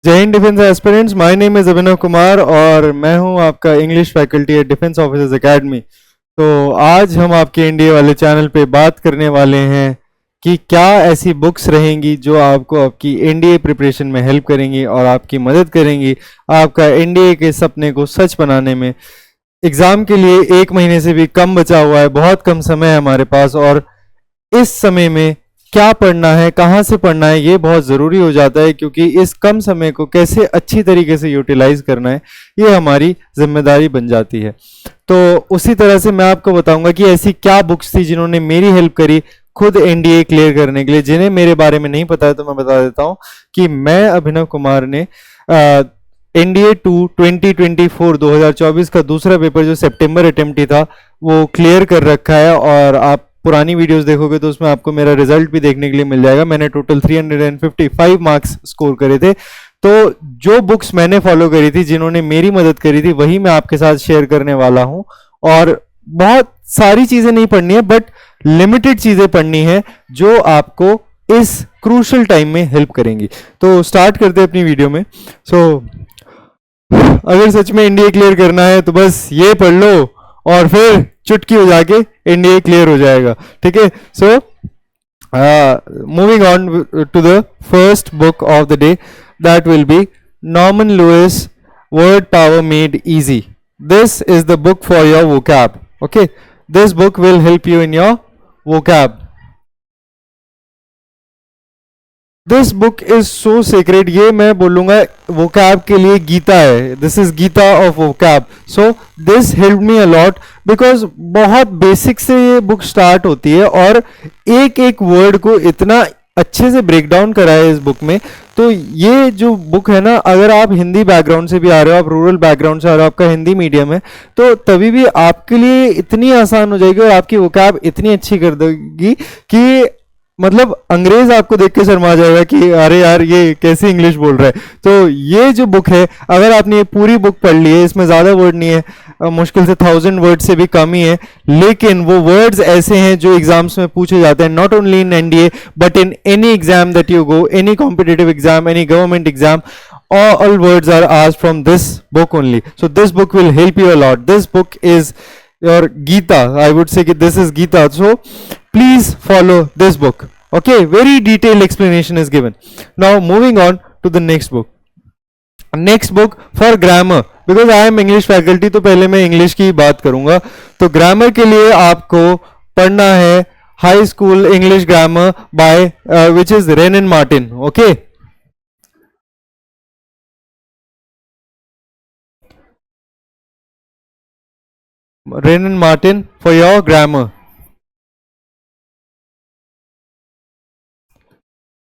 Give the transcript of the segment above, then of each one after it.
जय हिंद defence aspirants, my name is Abhinav Kumar और मैं हूं आपका English faculty at defence officers academy. तो आज हम आपके एनडीए वाले चैनल पे बात करने वाले हैं कि क्या ऐसी बुक्स रहेंगी जो आपको आपकी एनडीए प्रिपरेशन में हेल्प करेंगी और आपकी मदद करेंगी आपका एनडीए के सपने को सच बनाने में। एग्ज़ाम के लिए 1 महीने से भी कम बचा हुआ है, बहुत कम समय है हमारे पास, और इस समय में क्या पढ़ना है, कहाँ से पढ़ना है, ये बहुत ज़रूरी हो जाता है, क्योंकि इस कम समय को कैसे अच्छी तरीके से यूटिलाइज करना है ये हमारी जिम्मेदारी बन जाती है। तो उसी तरह से मैं आपको बताऊंगा कि ऐसी क्या बुक्स थी जिन्होंने मेरी हेल्प करी खुद एनडीए क्लियर करने के लिए। जिन्हें मेरे बारे में नहीं पता है तो मैं बता देता हूँ कि मैं अभिनव कुमार ने एनडीए 2 2024 2024 का दूसरा पेपर जो सितंबर अटेम्प्ट ही था वो क्लियर कर रखा है, और आप पुरानी वीडियोस देखोगे तो उसमें आपको मेरा रिजल्ट भी देखने के लिए मिल जाएगा। मैंने टोटल 355 मार्क्स स्कोर करे थे। तो जो बुक्स मैंने फॉलो करी थी, जिन्होंने मेरी मदद करी थी, वही मैं आपके साथ शेयर करने वाला हूं। और बहुत सारी चीजें नहीं पढ़नी है, बट लिमिटेड चीजें पढ़नी है जो आपको इस क्रूशल टाइम में हेल्प करेंगी। तो स्टार्ट करते हैं अपनी वीडियो में। अगर सच में एनडीए क्लियर करना है तो बस ये पढ़ लो और फिर चुटकी हो जाके एनडीए क्लियर हो जाएगा, ठीक है। So moving on to the first book of the day, that will be Norman Lewis word power made easy. This is the book for your vocab. Okay, this book will help you in your vocab. This book is so secret, ये मैं बोलूंगा vocab के लिए गीता है। This is Gita of vocab. So this help me a lot because बहुत basic से ये book start होती है और एक एक वर्ड को इतना अच्छे से ब्रेक डाउन करा है इस बुक में। तो ये जो बुक है ना, अगर आप हिंदी बैकग्राउंड से भी आ रहे हो, आप रूरल बैकग्राउंड से आ रहे हो, आपका हिंदी मीडियम है, तो तभी भी आपके लिए इतनी आसान हो जाएगी और आपकी वोकैब इतनी अच्छी कर देगी कि मतलब अंग्रेज आपको देख के शर्मा जाएगा कि अरे यार ये कैसी इंग्लिश बोल रहा है। तो ये जो बुक है, अगर आपने ये पूरी बुक पढ़ ली है, इसमें ज़्यादा वर्ड नहीं है, मुश्किल से 1000 वर्ड से भी कम ही है, लेकिन वो वर्ड्स ऐसे हैं जो एग्जाम्स में पूछे जाते हैं, not only in NDA but in any exam that you go, any competitive exam, any government exam, all words are asked from this book only. So this book will help you a lot. This book is your Gita. I would say that this is Gita. So please follow this book. Okay, very detailed explanation is given. Now moving on to the next book. Next book for grammar, because I am English faculty, तो पहले मैं English की बात करूंगा। तो grammar के लिए आपको पढ़ना है High School English Grammar by which is Wren and Martin. Okay. Wren and Martin for your grammar.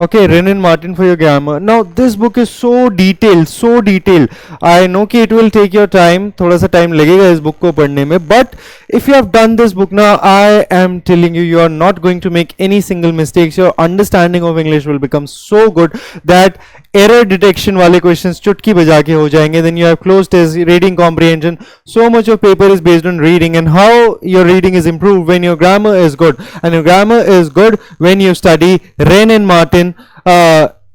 Okay, Wren and Martin for your grammar. Now this book is so detailed, so detailed. I know कि it will take your time, थोड़ा सा time लगेगा इस book को पढ़ने में, but if you have done this book now, I am telling you, you are not going to make any single mistakes. Your understanding of English will become so good that error detection वाले questions चुटकी बजा के हो जाएंगे. Then you have closed test, reading comprehension. So much of paper is based on reading and how your reading is improved when your grammar is good, and your grammar is good when you study Wren and Martin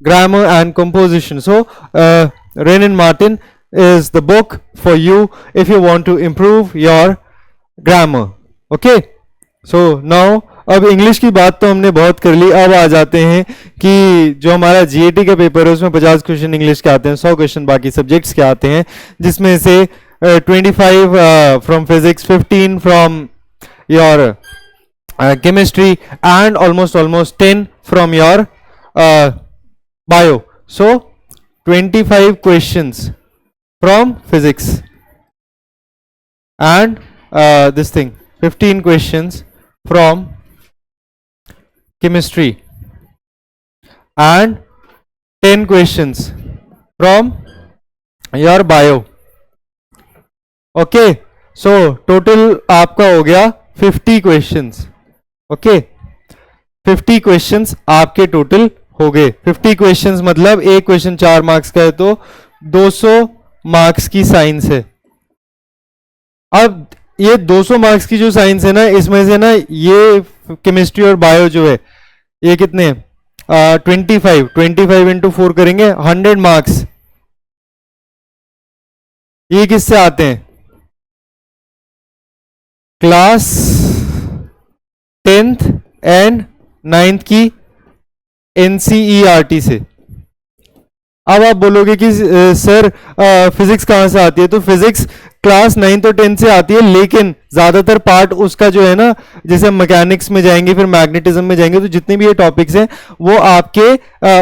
grammar and composition. So Wren and Martin is the book for you if you want to improve your grammar. Okay, so now अब English की बात तो हमने बहुत कर ली। अब आ जाते हैं कि जो हमारा जीएटी का पेपर है उसमें 50 क्वेश्चन इंग्लिश के आते हैं, 100 क्वेश्चन बाकी सब्जेक्ट्स के आते हैं, जिसमें से 25 from physics, 15 from your chemistry and almost 10 from your bio. So 25 questions from physics and this thing 15 questions from chemistry and 10 questions from your bio. Okay, so total आपका हो गया 50 questions. Okay, 50 questions आपके total हो गए। 50 questions मतलब एक question 4 marks का है, तो 200 मार्क्स की साइंस है। अब ये 200 मार्क्स की जो साइंस है ना, इसमें से ना ये केमिस्ट्री और बायो जो है ये कितने 25 इंटू 4 करेंगे 100 मार्क्स, ये किससे आते हैं? क्लास 10th एंड 9th की एनसीईआरटी से। अब आप बोलोगे कि सर फिजिक्स कहां से आती है? तो फिजिक्स क्लास 9 और 10 से आती है, लेकिन ज्यादातर पार्ट उसका जो है ना, जैसे हम मैकेनिक्स में जाएंगे, फिर मैग्नेटिज्म में जाएंगे, तो जितने भी ये टॉपिक्स हैं वो आपके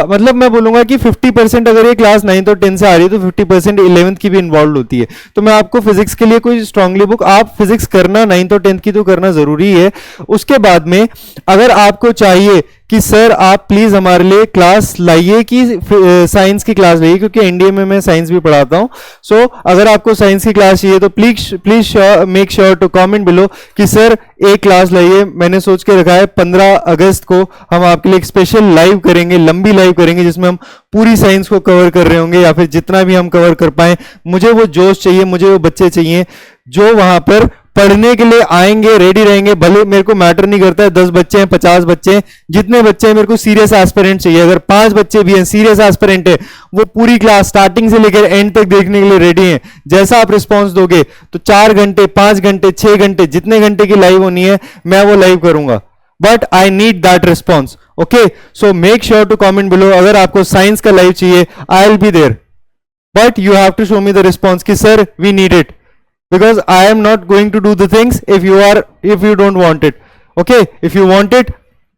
मतलब मैं बोलूंगा कि 50% अगर ये क्लास 9 और 10 से आ रही है तो 50% 11th की भी इन्वॉल्व होती है। तो मैं आपको फिजिक्स के लिए कोई स्ट्रांगली बुक, आप फिजिक्स करना 9th और 10th की तो करना जरूरी है। उसके बाद में अगर आपको चाहिए कि सर आप प्लीज हमारे लिए क्लास लाइए, कि साइंस की क्लास लाइए, क्योंकि एनडीए में मैं साइंस भी पढ़ाता हूं। सो अगर आपको साइंस की क्लास चाहिए तो please make sure to comment below कि सर एक क्लास लाइए। मैंने सोच के रखा है 15 अगस्त को हम आपके लिए एक स्पेशल लाइव करेंगे, लंबी लाइव करेंगे, जिसमें हम पूरी साइंस को कवर कर रहे होंगे, या फिर जितना भी हम कवर कर पाए। मुझे वो जोश चाहिए, मुझे वो बच्चे चाहिए जो वहां पर पढ़ने के लिए आएंगे, रेडी रहेंगे। भले मेरे को मैटर नहीं करता है 10 बच्चे हैं 50 बच्चे हैं, जितने बच्चे हैं मेरे को सीरियस एस्पिरेंट चाहिए। अगर 5 बच्चे भी हैं सीरियस एस्पिरेंट है, वो पूरी क्लास स्टार्टिंग से लेकर एंड तक देखने के लिए रेडी हैं। जैसा आप रिस्पॉन्स दोगे तो 4 घंटे 5 घंटे 6 घंटे जितने घंटे की लाइव होनी है मैं वो लाइव करूंगा, but I need that response. Okay, so make sure to comment below. अगर आपको साइंस का लाइव चाहिए I will be there, but you have to show me the response कि sir we need it, because I am not going to do the things if you don't want it. Okay, if you want it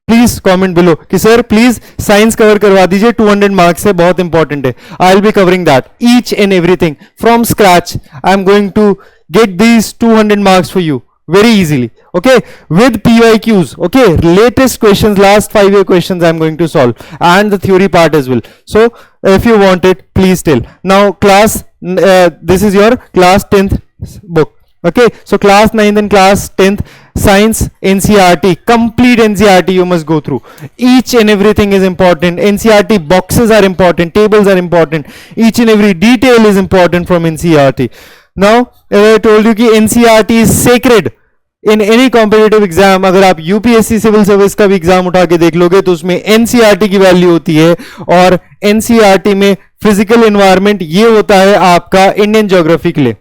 please comment below कि sir please science cover करवा दीजिए, 200 marks है, बहुत important है। I will be covering that each and everything from scratch. I am going to get these 200 marks for you very easily, okay, with PYQs, okay, latest questions, last 5 year questions I am going to solve, and the theory part as well. So if you want it, please tell. Now class this is your class 10th book, okay, so class 9th and class 10th science NCERT, complete NCERT you must go through. Each and everything is important. NCERT boxes are important, tables are important, each and every detail is important from NCERT. Now as I told you कि NCERT is sacred in any competitive exam. अगर आप UPSC civil service का भी exam उठा के देख लोगे तो उसमें एनसीईआरटी की वैल्यू होती है, और एनसीईआरटी में फिजिकल एनवायरनमेंट ये होता है आपका इंडियन ज्योग्राफी के लिए।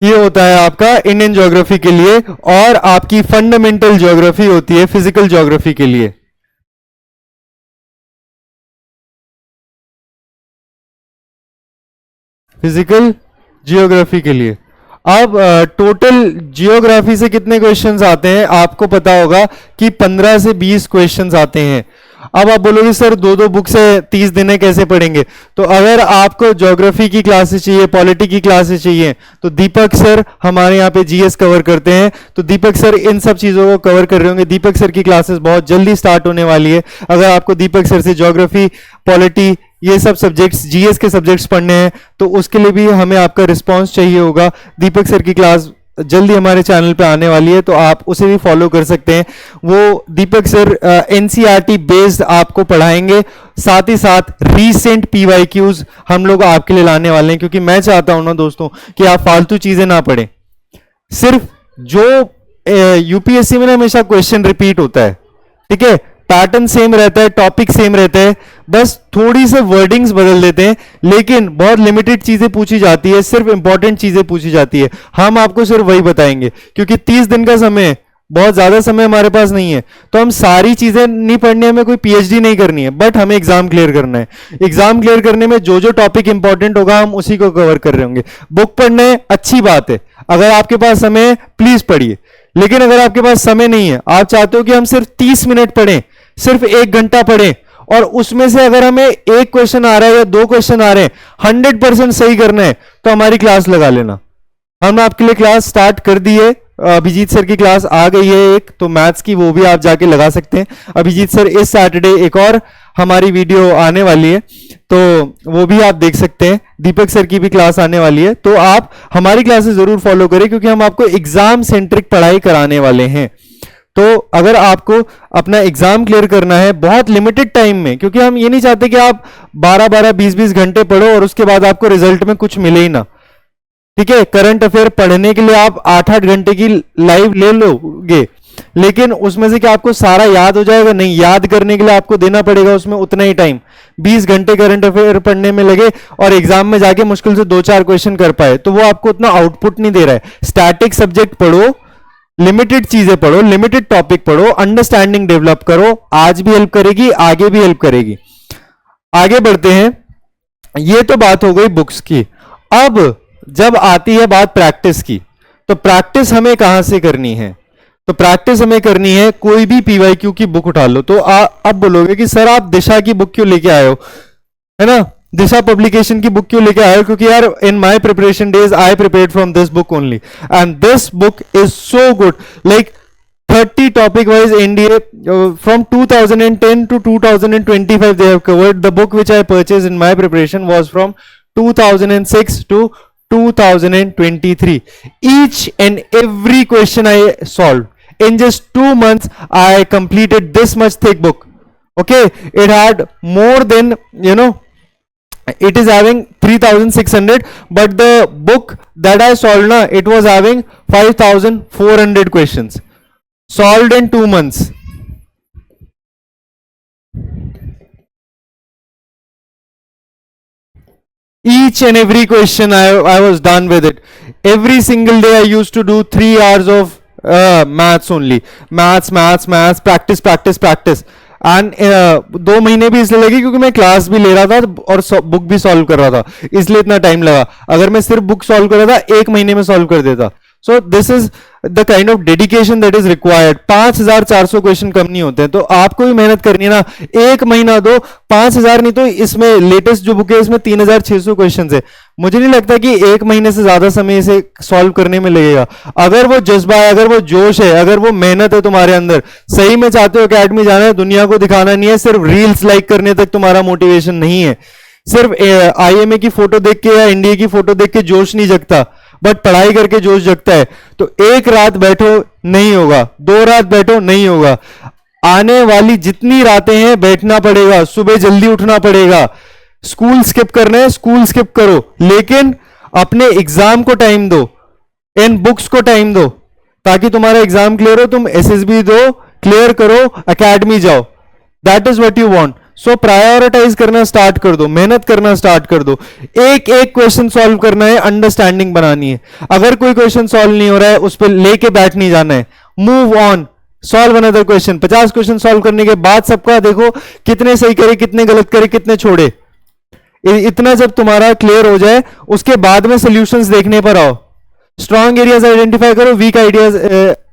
ये होता है आपका इंडियन ज्योग्राफी के लिए, और आपकी फंडामेंटल ज्योग्राफी होती है फिजिकल ज्योग्राफी के लिए। फिजिकल जियोग्राफी के लिए अब टोटल जियोग्राफी से कितने क्वेश्चंस आते हैं आपको पता होगा कि 15 से 20 क्वेश्चंस आते हैं। अब आप बोलोगे सर दो दो बुक से 30 दिन कैसे पढ़ेंगे? तो अगर आपको ज्योग्राफी की क्लासेस चाहिए, पॉलिटी की क्लासेस चाहिए, तो दीपक सर हमारे यहाँ पे जीएस कवर करते हैं, तो दीपक सर इन सब चीजों को कवर कर रहे होंगे। दीपक सर की क्लासेस बहुत जल्दी स्टार्ट होने वाली है। अगर आपको दीपक सर से ज्योग्राफी, पॉलिटी, ये सब सब्जेक्ट्स, जीएस के सब्जेक्ट्स पढ़ने हैं, तो उसके लिए भी हमें आपका रिस्पॉन्स चाहिए होगा। दीपक सर की क्लास जल्दी हमारे चैनल पे आने वाली है, तो आप उसे भी फॉलो कर सकते हैं। वो दीपक सर एनसीईआरटी बेस्ड आपको पढ़ाएंगे, साथ ही साथ रीसेंट पीवाईक्यूज हम लोग आपके लिए लाने वाले हैं, क्योंकि मैं चाहता हूं ना दोस्तों कि आप फालतू चीजें ना पढ़ें। सिर्फ जो यूपीएससी में हमेशा क्वेश्चन रिपीट होता है, ठीक है, पैटर्न सेम रहता है, टॉपिक सेम रहता है, बस थोड़ी से वर्डिंग्स बदल देते हैं, लेकिन बहुत लिमिटेड चीजें पूछी जाती है, सिर्फ इंपॉर्टेंट चीजें पूछी जाती है। हम आपको सिर्फ वही बताएंगे, क्योंकि 30 दिन का समय है, बहुत ज्यादा समय हमारे पास नहीं है, तो हम सारी चीजें नहीं पढ़नी है, हमें कोई पीएचडी नहीं करनी है, बट हमें एग्जाम क्लियर करना है। एग्जाम क्लियर करने में जो जो टॉपिक इंपॉर्टेंट होगा हम उसी को कवर कर रहे होंगे। बुक पढ़ना है अच्छी बात है, अगर आपके पास समय है प्लीज पढ़िए, लेकिन अगर आपके पास समय नहीं है, आप चाहते हो कि हम सिर्फ 30 मिनट पढ़ें, सिर्फ 1 घंटा पढ़ें, और उसमें से अगर हमें एक क्वेश्चन आ रहा है या 2 क्वेश्चन आ रहे हैं, 100% सही करना है, तो हमारी क्लास लगा लेना। हमने आपके लिए क्लास स्टार्ट कर दी है, अभिजीत सर की क्लास आ गई है एक, तो मैथ्स की, वो भी आप जाके लगा सकते हैं। अभिजीत सर इस सैटरडे एक और हमारी वीडियो आने वाली है, तो वो भी आप देख सकते हैं। दीपक सर की भी क्लास आने वाली है, तो आप हमारी क्लासेस जरूर फॉलो करें, क्योंकि हम आपको एग्जाम सेंट्रिक पढ़ाई कराने वाले हैं। तो अगर आपको अपना एग्जाम क्लियर करना है बहुत लिमिटेड टाइम में, क्योंकि हम ये नहीं चाहते कि आप 12-12, 20-20 घंटे पढ़ो और उसके बाद आपको रिजल्ट में कुछ मिले ही ना, ठीक है। करंट अफेयर पढ़ने के लिए आप 8-8 घंटे की लाइव ले लोगे, लेकिन उसमें से क्या आपको सारा याद हो जाएगा? नहीं, याद करने के लिए आपको देना पड़ेगा उसमें उतना ही टाइम। 20 घंटे करंट अफेयर पढ़ने में लगे और एग्जाम में जाके मुश्किल से 2-4 क्वेश्चन कर पाए, तो वो आपको उतना आउटपुट नहीं दे रहा है। स्टैटिक सब्जेक्ट पढ़ो, लिमिटेड चीजें पढ़ो, लिमिटेड टॉपिक पढ़ो, अंडरस्टैंडिंग डेवलप करो, आज भी हेल्प करेगी, आगे भी हेल्प करेगी। आगे बढ़ते हैं। ये तो बात हो गई बुक्स की। अब जब आती है बात प्रैक्टिस की, तो प्रैक्टिस हमें कहां से करनी है? तो प्रैक्टिस हमें करनी है, कोई भी पीवाईक्यू की बुक उठा लो। तो अब बोलोगे कि सर आप दिशा की बुक क्यों लेके आए हो, है ना, दिशा पब्लिकेशन की बुक क्यों लेके आए हो? क्योंकि यार in my preparation days I prepared from this book only and this book is so good. Like 30 topic wise NDA from 2010 to 2025 they have covered. The book which I purchased in my preparation was from 2006 to 2023. Each and every question I solved in just 2 months. I completed this much thick book. Okay, it had more than, you know, it is having 3600, but the book that I solved na, it was having 5400 questions solved in 2 months. Each and every question I was done with it. Every single day I used to do 3 hours of maths only. Maths, practice, practice, practice. And 2 महीने भी इसलिए लगे क्योंकि मैं class भी ले रहा था और बुक भी सॉल्व कर रहा था, इसलिए इतना टाइम लगा। अगर मैं सिर्फ बुक सॉल्व कर रहा था 1 महीने में सॉल्व कर देता। So this is the kind of dedication that is required. 5400 question कम नहीं होते हैं, तो आपको भी मेहनत करनी है ना। 1 महीना दो, 5000 नहीं तो इसमें लेटेस्ट जो बुक है इसमें 3600 क्वेश्चन है। मुझे नहीं लगता कि 1 महीने से ज्यादा समय इसे सॉल्व करने में लगेगा। अगर वो जज्बा है, अगर वो जोश है, अगर वो मेहनत है तुम्हारे अंदर, सही में चाहते हो एकेडमी जाना है, दुनिया को दिखाना नहीं है, सिर्फ रील्स लाइक करने तक तुम्हारा मोटिवेशन नहीं है, सिर्फ आईएमए की फोटो देख के या इंडिया की फोटो देख के जोश नहीं जगता, बट पढ़ाई करके जोश जगता है। तो 1 रात बैठो नहीं होगा, 2 रात बैठो नहीं होगा, आने वाली जितनी रातें हैं बैठना पड़ेगा, सुबह जल्दी उठना पड़ेगा। स्कूल स्किप करना है, स्कूल स्किप करो, लेकिन अपने एग्जाम को टाइम दो, इन बुक्स को टाइम दो, ताकि तुम्हारा एग्जाम क्लियर हो, तुम एसएसबी दो, क्लियर करो, एकेडमी जाओ। That is what you want. So prioritise करना स्टार्ट कर दो, मेहनत करना स्टार्ट कर दो। एक एक क्वेश्चन सॉल्व करना है, अंडरस्टैंडिंग बनानी है। अगर कोई क्वेश्चन सॉल्व नहीं हो रहा है, उस पर लेके बैठ नहीं जाना है, move on, solve another question. 50 question solve करने के बाद सबका देखो कितने सही करे, कितने गलत करे, कितने छोड़े। इतना जब तुम्हारा क्लियर हो जाए, उसके बाद में सॉल्यूशंस देखने पर आओ। स्ट्रॉन्ग एरियाज आइडेंटिफाई करो, वीक आइडियाज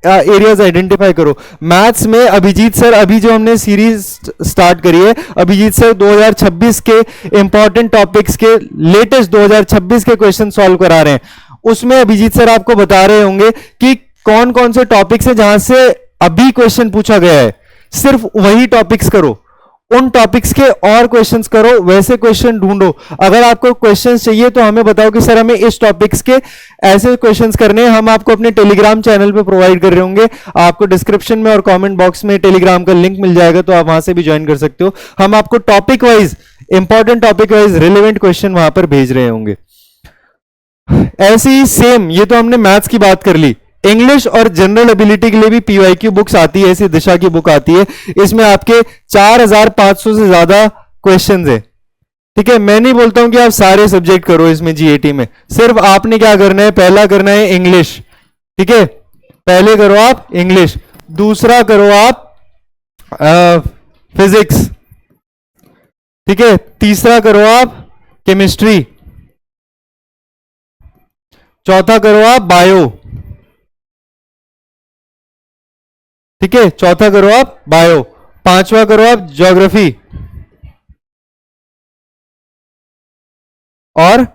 एरियाज आइडेंटिफाई करो। मैथ्स में अभिजीत सर, अभी जो हमने सीरीज स्टार्ट करी है, अभिजीत सर 2026 के इंपॉर्टेंट टॉपिक्स के लेटेस्ट 2026 के क्वेश्चन सॉल्व करा रहे हैं। उसमें अभिजीत सर आपको बता रहे होंगे कि कौन कौन से टॉपिक्स है जहां से अभी क्वेश्चन पूछा गया है, सिर्फ वही टॉपिक्स करो, उन टॉपिक्स के और क्वेश्चंस करो, वैसे क्वेश्चन ढूंढो। अगर आपको क्वेश्चंस चाहिए तो हमें बताओ कि सर हमें इस टॉपिक्स के ऐसे क्वेश्चंस करने हैं, हम आपको अपने टेलीग्राम चैनल पे प्रोवाइड कर रहे होंगे। आपको डिस्क्रिप्शन में और कमेंट बॉक्स में टेलीग्राम का लिंक मिल जाएगा, तो आप वहां से भी ज्वाइन कर सकते हो। हम आपको topic wise, important topic wise relevant question वहां पर भेज रहे होंगे। ऐसे ही सेम, ये तो हमने मैथ्स की बात कर ली, इंग्लिश और जनरल एबिलिटी के लिए भी पीवाईक्यू बुक्स आती है, ऐसी दिशा की बुक आती है। इसमें आपके 4500 से ज्यादा क्वेश्चंस है। ठीक है, मैं नहीं बोलता हूं कि आप सारे सब्जेक्ट करो इसमें जीएटी में, सिर्फ आपने क्या करना है, पहला करना है इंग्लिश। ठीक है, पहले करो आप इंग्लिश, दूसरा करो आप फिजिक्स, ठीक है, तीसरा करो आप केमिस्ट्री, चौथा करो आप बायो, ठीक है, चौथा करो आप बायो, पांचवा करो आप ज्योग्राफी, और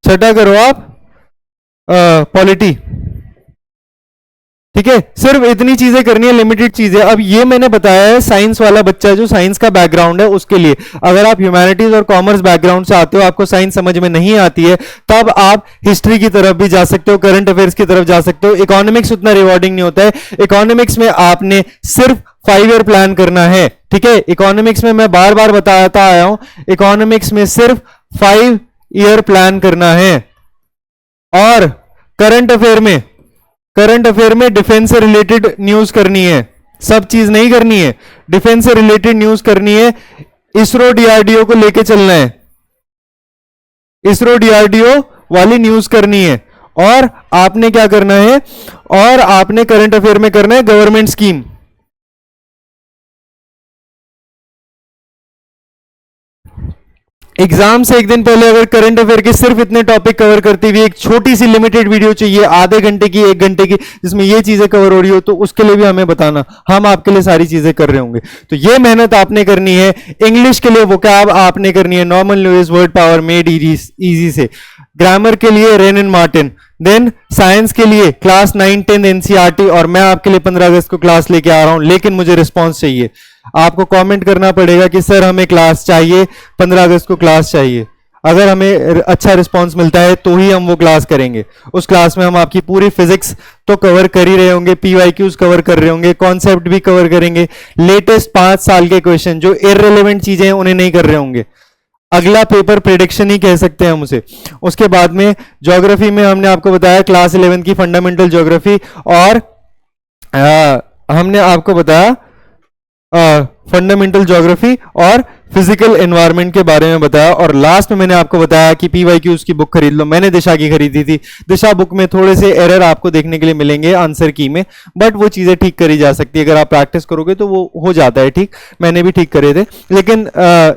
छठा करो आप पॉलिटी। ठीक है, सिर्फ इतनी चीजें करनी है, लिमिटेड चीजें। अब ये मैंने बताया है साइंस वाला बच्चा, जो साइंस का बैकग्राउंड है उसके लिए। अगर आप ह्यूमैनिटीज और कॉमर्स बैकग्राउंड से आते हो, आपको साइंस समझ में नहीं आती है, तब आप हिस्ट्री की तरफ भी जा सकते हो, करंट अफेयर्स की तरफ जा सकते हो। इकोनॉमिक्स उतना रिवॉर्डिंग नहीं होता है। इकोनॉमिक्स में आपने सिर्फ 5 ईयर प्लान करना है। ठीक है, इकोनॉमिक्स में मैं बार बार बताता आया हूं, इकोनॉमिक्स में सिर्फ 5 ईयर प्लान करना है। और करंट अफेयर में, करंट अफेयर में डिफेंस से रिलेटेड न्यूज करनी है, सब चीज नहीं करनी है, डिफेंस से रिलेटेड न्यूज करनी है। इसरो डीआरडीओ को लेके चलना है, इसरो डीआरडीओ वाली न्यूज करनी है। और आपने क्या करना है, और आपने करंट अफेयर में करना है गवर्नमेंट स्कीम। एग्जाम से एक दिन पहले अगर करंट अफेयर के सिर्फ इतने टॉपिक कवर करती हुई एक छोटी सी लिमिटेड वीडियो चाहिए, आधे घंटे की, 1 घंटे की, जिसमें ये चीजें कवर हो रही हो, तो उसके लिए भी हमें बताना, हम आपके लिए सारी चीजें कर रहे होंगे। तो ये मेहनत आपने करनी है। इंग्लिश के लिए वोकैब आपने करनी है normal news word power made easy से, ग्रामर के लिए Wren and Martin, then science के लिए क्लास 9 10 एनसीईआरटी। और मैं आपके लिए 15 अगस्त को क्लास लेके आ रहा हूं, लेकिन मुझे रिस्पॉन्स चाहिए। आपको कमेंट करना पड़ेगा कि सर हमें क्लास चाहिए, 15 अगस्त को क्लास चाहिए। अगर हमें अच्छा रिस्पॉन्स मिलता है तो ही हम वो क्लास करेंगे। उस क्लास में हम आपकी पूरी फिजिक्स तो कवर कर ही रहे होंगे, पीवाईक्यूज कवर कर रहे होंगे, कॉन्सेप्ट भी कवर करेंगे, लेटेस्ट 5 साल के क्वेश्चन जो इररिलेवेंट चीजें हैं उन्हें नहीं कर रहे होंगे। अगला पेपर प्रेडिक्शन ही कह सकते हैं हम उसे। उसके बाद में ज्योग्राफी में हमने आपको बताया क्लास 11 की फंडामेंटल ज्योग्राफी, और हमने आपको बताया फंडामेंटल ज्योग्राफी और फिजिकल एनवायरनमेंट के बारे में बताया। और लास्ट में मैंने आपको बताया कि पीवाईक्यूज की बुक खरीद लो। मैंने दिशा की खरीदी थी। दिशा बुक में थोड़े से एरर आपको देखने के लिए मिलेंगे आंसर की में, बट वो चीजें ठीक करी जा सकती है। अगर आप प्रैक्टिस करोगे तो वो हो जाता है ठीक। मैंने भी ठीक करे थे, लेकिन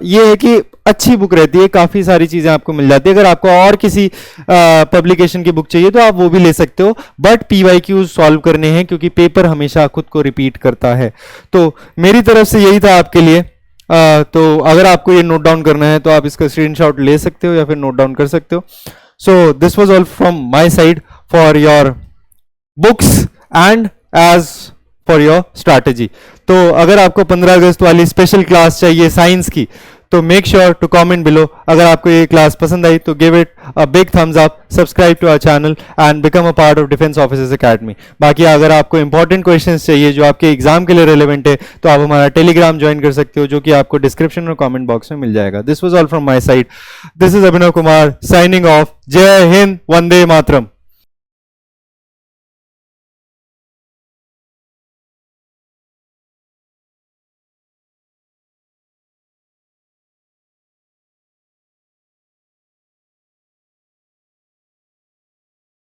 ये है कि अच्छी बुक रहती है, काफी सारी चीजें आपको मिल जाती है। अगर आपको और किसी पब्लिकेशन की बुक चाहिए तो आप वो भी ले सकते हो, बट पीवाईक्यूज सॉल्व करने हैं क्योंकि पेपर हमेशा खुद को रिपीट करता है। तो मेरी तरफ से यही था आपके लिए। तो अगर आपको ये नोट डाउन करना है तो आप इसका स्क्रीनशॉट ले सकते हो या फिर नोट डाउन कर सकते हो। So this was all from my side for your books and as for your strategy. तो अगर आपको 15 अगस्त वाली स्पेशल क्लास चाहिए साइंस की, तो make sure to comment below. अगर आपको ये क्लास पसंद आई तो give it a big thumbs up, subscribe to our channel and become a part of Defence officers Academy. बाकी अगर आपको इंपॉर्टेंट क्वेश्चंस चाहिए जो आपके एग्जाम के लिए रेलेवेंट है, तो आप हमारा टेलीग्राम ज्वाइन कर सकते हो, जो कि आपको डिस्क्रिप्शन और कमेंट बॉक्स में मिल जाएगा। This was all from my side. This is Abhinav Kumar signing off. जय हिंद, वंदे मातरम।